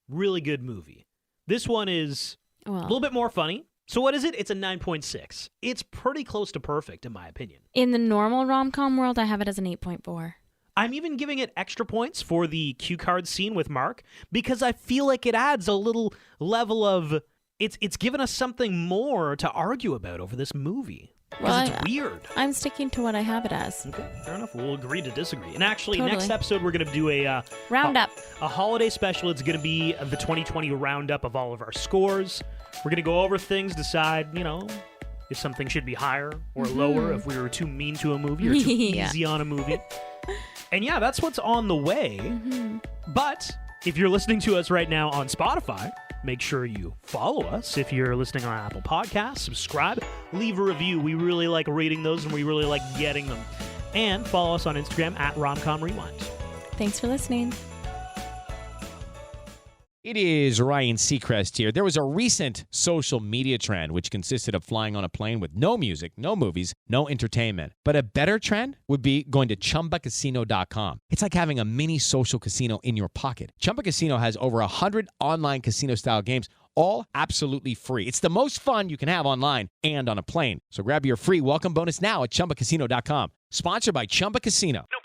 Really good movie. This one is a little bit more funny. So what is it? It's a 9.6. It's pretty close to perfect, in my opinion. In the normal rom-com world, I have it as an 8.4. I'm even giving it extra points for the cue card scene with Mark because I feel like it adds a little level of... It's given us something more to argue about over this movie. Because it's weird. I'm sticking to what I have it as. Okay, fair enough. We'll agree to disagree. And actually, next episode, we're going to do a... roundup. A holiday special. It's going to be the 2020 roundup of all of our scores. We're going to go over things, decide, if something should be higher or lower, if we were too mean to a movie or too easy on a movie. And yeah, that's what's on the way. But if you're listening to us right now on Spotify... Make sure you follow us. If you're listening on Apple Podcasts, subscribe, leave a review. We really like reading those and we really like getting them. And follow us on Instagram at RomcomRewind. Thanks for listening. It is Ryan Seacrest here. There was a recent social media trend which consisted of flying on a plane with no music, no movies, no entertainment. But a better trend would be going to ChumbaCasino.com. It's like having a mini social casino in your pocket. Chumba Casino has over 100 online casino-style games, all absolutely free. It's the most fun you can have online and on a plane. So grab your free welcome bonus now at ChumbaCasino.com. Sponsored by Chumba Casino. No